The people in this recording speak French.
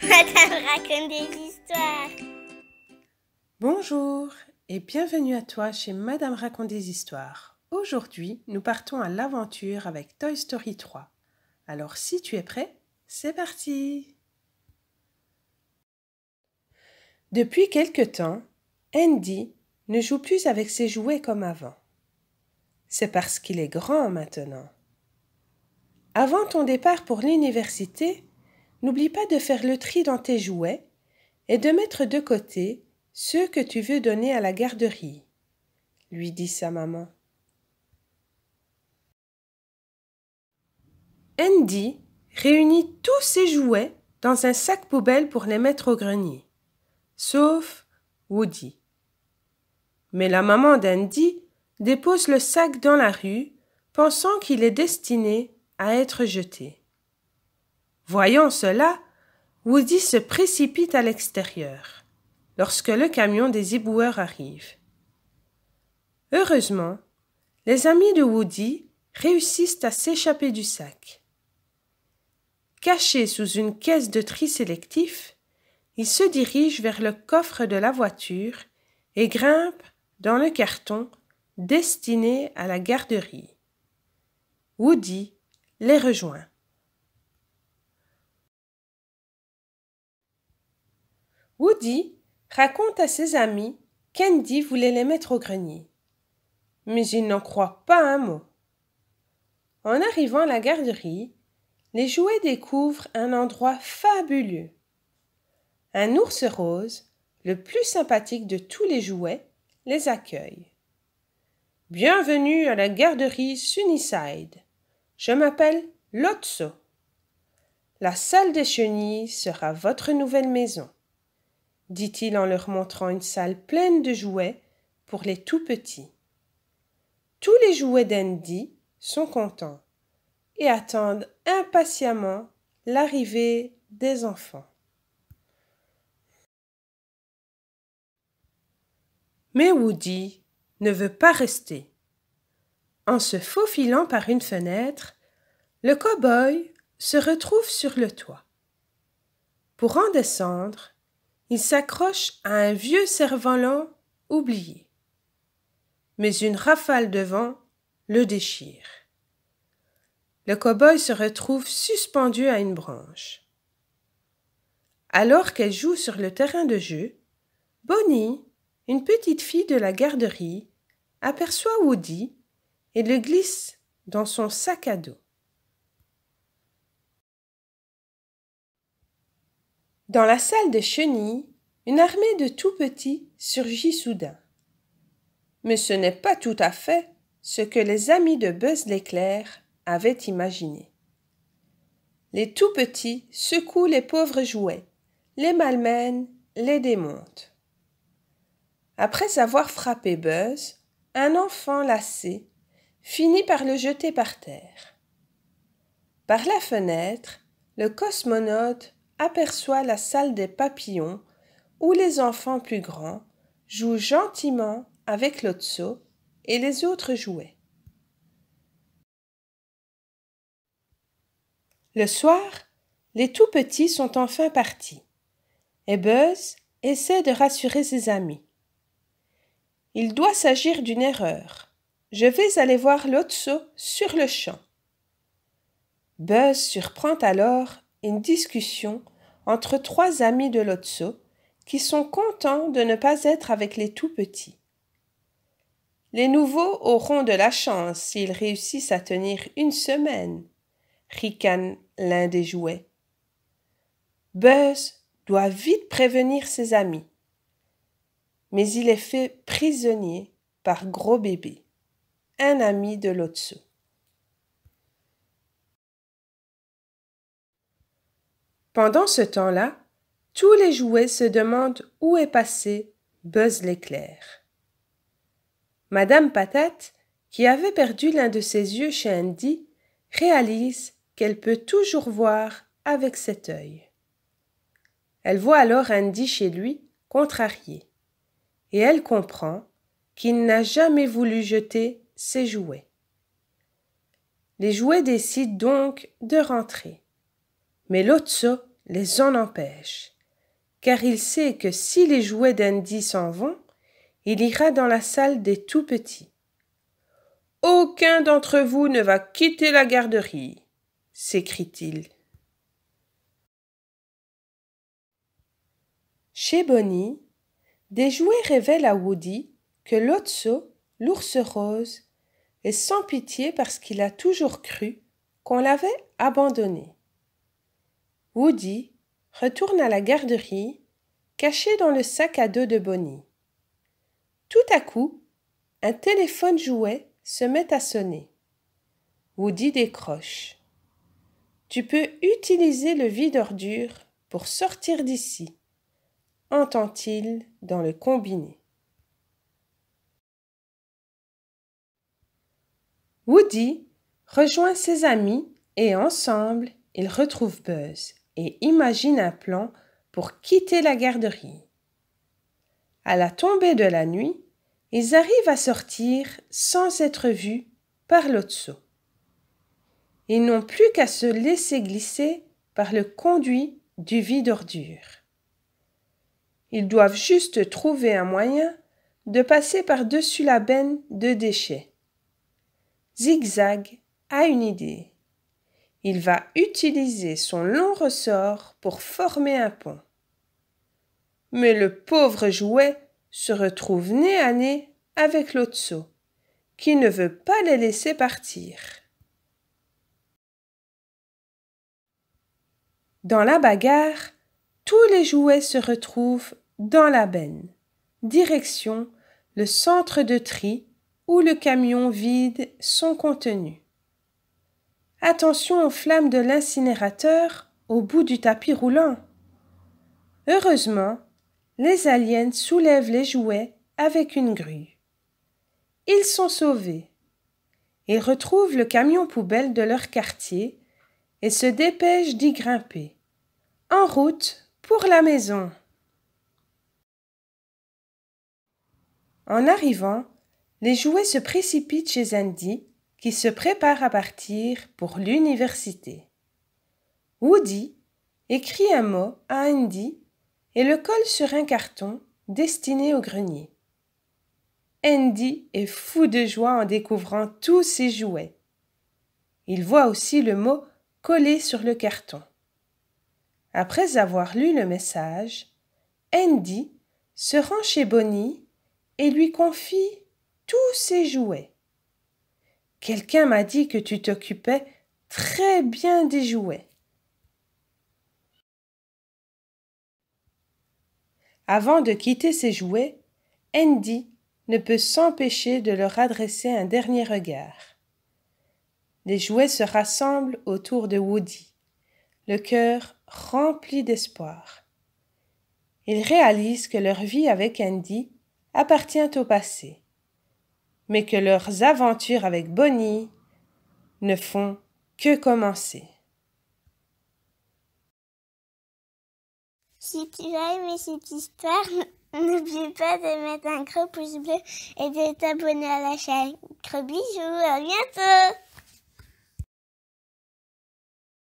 Madame raconte des histoires. Bonjour et bienvenue à toi chez Madame raconte des histoires. Aujourd'hui, nous partons à l'aventure avec Toy Story 3. Alors si tu es prêt, c'est parti! Depuis quelque temps, Andy ne joue plus avec ses jouets comme avant. C'est parce qu'il est grand maintenant. Avant ton départ pour l'université, n'oublie pas de faire le tri dans tes jouets et de mettre de côté ceux que tu veux donner à la garderie, lui dit sa maman. Andy réunit tous ses jouets dans un sac poubelle pour les mettre au grenier, sauf Woody. Mais la maman d'Andy dépose le sac dans la rue, pensant qu'il est destiné à être jeté. Voyant cela, Woody se précipite à l'extérieur, lorsque le camion des éboueurs arrive. Heureusement, les amis de Woody réussissent à s'échapper du sac. Caché sous une caisse de tri sélectif, il se dirige vers le coffre de la voiture et grimpe dans le carton destiné à la garderie. Woody les rejoint. Woody raconte à ses amis qu'Andy voulait les mettre au grenier. Mais il n'en croit pas un mot. En arrivant à la garderie, les jouets découvrent un endroit fabuleux. Un ours rose, le plus sympathique de tous les jouets, les accueille. « Bienvenue à la garderie Sunnyside. Je m'appelle Lotso. La salle des chenilles sera votre nouvelle maison, » dit-il en leur montrant une salle pleine de jouets pour les tout-petits. Tous les jouets d'Andy sont contents et attendent impatiemment l'arrivée des enfants. Mais Woody ne veut pas rester. En se faufilant par une fenêtre, le cow-boy se retrouve sur le toit. Pour en descendre, il s'accroche à un vieux cerf-volant oublié. Mais une rafale de vent le déchire. Le cow-boy se retrouve suspendu à une branche. Alors qu'elle joue sur le terrain de jeu, Bonnie, une petite fille de la garderie, aperçoit Woody et le glisse dans son sac à dos. Dans la salle des chenilles, une armée de tout-petits surgit soudain. Mais ce n'est pas tout à fait ce que les amis de Buzz l'éclair avaient imaginé. Les tout-petits secouent les pauvres jouets, les malmènent, les démontent. Après avoir frappé Buzz, un enfant lassé finit par le jeter par terre. Par la fenêtre, le cosmonaute aperçoit la salle des papillons où les enfants plus grands jouent gentiment avec Lotso et les autres jouets. Le soir, les tout-petits sont enfin partis et Buzz essaie de rassurer ses amis. Il doit s'agir d'une erreur. Je vais aller voir Lotso sur le champ. Buzz surprend alors une discussion entre trois amis de Lotso qui sont contents de ne pas être avec les tout-petits. Les nouveaux auront de la chance s'ils réussissent à tenir une semaine, ricane l'un des jouets. Buzz doit vite prévenir ses amis, mais il est fait prisonnier par Gros Bébé, un ami de Lotso. Pendant ce temps-là, tous les jouets se demandent où est passé Buzz l'éclair. Madame Patate, qui avait perdu l'un de ses yeux chez Andy, réalise qu'elle peut toujours voir avec cet œil. Elle voit alors Andy chez lui, contrarié, et elle comprend qu'il n'a jamais voulu jeter ses jouets. Les jouets décident donc de rentrer. Mais Lotso les en empêche, car il sait que si les jouets d'Andy s'en vont, il ira dans la salle des tout-petits. « Aucun d'entre vous ne va quitter la garderie !» s'écrie-t-il. Chez Bonnie, des jouets révèlent à Woody que Lotso, l'ours rose, est sans pitié parce qu'il a toujours cru qu'on l'avait abandonné. Woody retourne à la garderie, caché dans le sac à dos de Bonnie. Tout à coup, un téléphone jouet se met à sonner. Woody décroche. « Tu peux utiliser le vide-ordures pour sortir d'ici », entend-il dans le combiné. Woody rejoint ses amis et ensemble, ils retrouvent Buzz et imaginent un plan pour quitter la garderie. À la tombée de la nuit, ils arrivent à sortir sans être vus par Lotso. Ils n'ont plus qu'à se laisser glisser par le conduit du vide-ordures. Ils doivent juste trouver un moyen de passer par-dessus la benne de déchets. Zigzag a une idée. Il va utiliser son long ressort pour former un pont. Mais le pauvre jouet se retrouve nez à nez avec Lotso, qui ne veut pas les laisser partir. Dans la bagarre, tous les jouets se retrouvent dans la benne, direction le centre de tri où le camion vide son contenu. Attention aux flammes de l'incinérateur au bout du tapis roulant. Heureusement, les aliens soulèvent les jouets avec une grue. Ils sont sauvés. Ils retrouvent le camion poubelle de leur quartier et se dépêchent d'y grimper. En route pour la maison. En arrivant, les jouets se précipitent chez Andy, qui se prépare à partir pour l'université. Woody écrit un mot à Andy et le colle sur un carton destiné au grenier. Andy est fou de joie en découvrant tous ses jouets. Il voit aussi le mot collé sur le carton. Après avoir lu le message, Andy se rend chez Bonnie et lui confie tous ses jouets. « Quelqu'un m'a dit que tu t'occupais très bien des jouets. » Avant de quitter ses jouets, Andy ne peut s'empêcher de leur adresser un dernier regard. Les jouets se rassemblent autour de Woody, le cœur rempli d'espoir. Ils réalisent que leur vie avec Andy appartient au passé, mais que leurs aventures avec Bonnie ne font que commencer. Si tu as aimé cette histoire, n'oublie pas de mettre un gros pouce bleu et de t'abonner à la chaîne. Gros bisous, à bientôt!